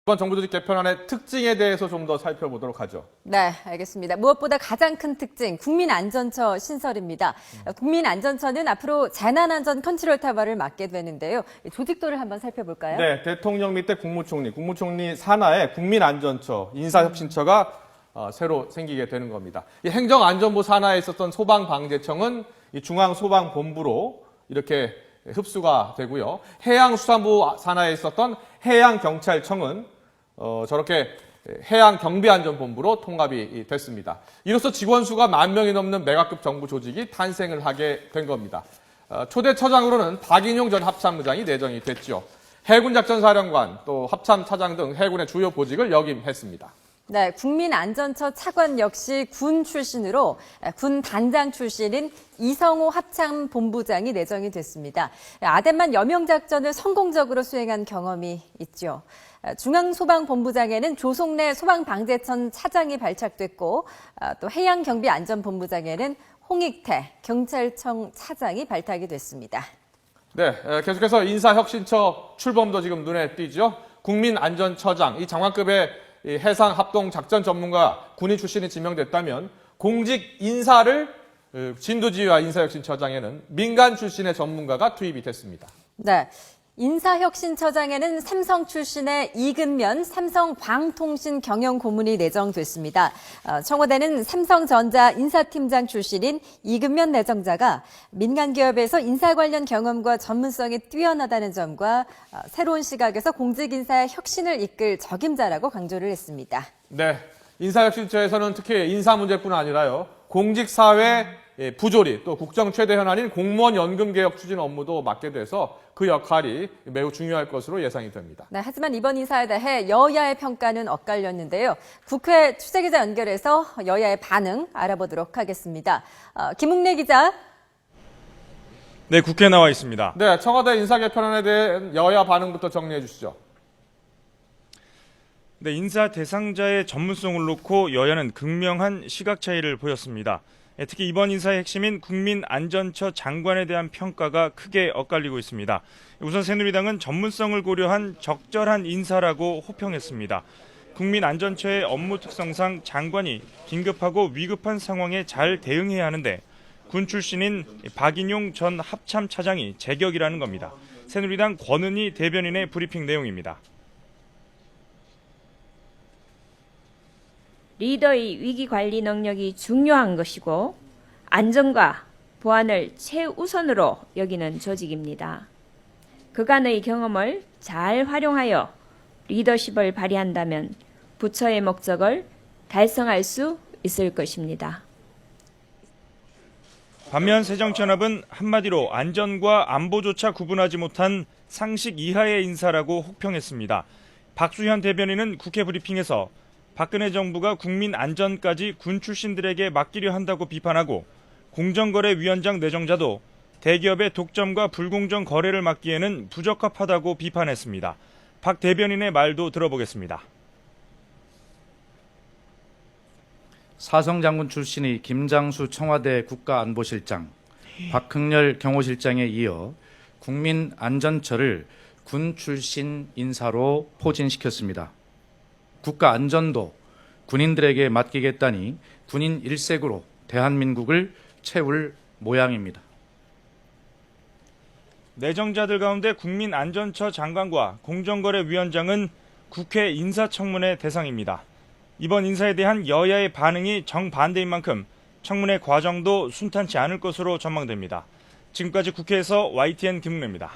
이번 정부조직 개편안의 특징에 대해서 좀 더 살펴보도록 하죠. 네, 알겠습니다. 무엇보다 가장 큰 특징, 국민안전처 신설입니다. 국민안전처는 앞으로 재난안전 컨트롤 타워를 맡게 되는데요. 조직도를 한번 살펴볼까요? 네, 대통령 밑에 국무총리 산하에 국민안전처, 인사혁신처가 새로 생기게 되는 겁니다. 이 행정안전부 산하에 있었던 소방방재청은 이 중앙소방본부로 이렇게 흡수가 되고요. 해양수산부 산하에 있었던 해양경찰청은 저렇게 해양경비안전본부로 통합이 됐습니다. 이로써 직원 수가 10,000명이 넘는 메가급 정부 조직이 탄생을 하게 된 겁니다. 초대 처장으로는 박인용 전 합참의장이 내정이 됐죠. 해군작전사령관, 또 합참차장 등 해군의 주요 보직을 역임했습니다. 네, 국민안전처 차관 역시 군 출신으로 군 단장 출신인 이성호 합참본부장이 내정이 됐습니다. 아덴만 여명작전을 성공적으로 수행한 경험이 있죠. 중앙소방본부장에는 조성래 소방방재청 차장이 발탁됐고 또 해양경비안전본부장에는 홍익태 경찰청 차장이 발탁이 됐습니다. 네, 계속해서 인사혁신처 출범도 지금 눈에 띄죠. 국민안전처장, 이 장관급의 해상합동작전 전문가 군인 출신이 지명됐다면 공직 인사를 진도지휘와 인사혁신처장에는 민간 출신의 전문가가 투입이 됐습니다. 네. 인사혁신처장에는 삼성 출신의 이근면 삼성광통신 경영고문이 내정됐습니다. 청와대는 삼성전자 인사팀장 출신인 이근면 내정자가 민간기업에서 인사 관련 경험과 전문성이 뛰어나다는 점과 새로운 시각에서 공직인사의 혁신을 이끌 적임자라고 강조를 했습니다. 네, 인사혁신처에서는 특히 인사 문제뿐 아니라요. 공직사회 부조리, 또 국정 최대 현안인 공무원 연금 개혁 추진 업무도 맡게 돼서 그 역할이 매우 중요할 것으로 예상이 됩니다. 네, 하지만 이번 인사에 대해 여야의 평가는 엇갈렸는데요. 국회 취재기자 연결해서 여야의 반응 알아보도록 하겠습니다. 김웅래 기자. 네, 국회에 나와 있습니다. 네, 청와대 인사 개편안에 대한 여야 반응부터 정리해 주시죠. 네, 인사 대상자의 전문성을 놓고 여야는 극명한 시각 차이를 보였습니다. 특히 이번 인사의 핵심인 국민안전처 장관에 대한 평가가 크게 엇갈리고 있습니다. 우선 새누리당은 전문성을 고려한 적절한 인사라고 호평했습니다. 국민안전처의 업무 특성상 장관이 긴급하고 위급한 상황에 잘 대응해야 하는데 군 출신인 박인용 전 합참차장이 제격이라는 겁니다. 새누리당 권은희 대변인의 브리핑 내용입니다. 리더의 위기 관리 능력이 중요한 것이고 안전과 보안을 최우선으로 여기는 조직입니다. 그간의 경험을 잘 활용하여 리더십을 발휘한다면 부처의 목적을 달성할 수 있을 것입니다. 반면 새정치연합은 한마디로 안전과 안보조차 구분하지 못한 상식 이하의 인사라고 혹평했습니다. 박수현 대변인은 국회 브리핑에서 박근혜 정부가 국민 안전까지 군 출신들에게 맡기려 한다고 비판하고 공정거래위원장 내정자도 대기업의 독점과 불공정 거래를 막기에는 부적합하다고 비판했습니다. 박 대변인의 말도 들어보겠습니다. 사성장군 출신의 김장수 청와대 국가안보실장, 박흥렬 경호실장에 이어 국민안전처를 군 출신 인사로 포진시켰습니다. 국가안전도 군인들에게 맡기겠다니 군인 일색으로 대한민국을 채울 모양입니다. 내정자들 가운데 국민안전처 장관과 공정거래위원장은 국회 인사청문회 대상입니다. 이번 인사에 대한 여야의 반응이 정반대인 만큼 청문회 과정도 순탄치 않을 것으로 전망됩니다. 지금까지 국회에서 YTN 김웅래입니다.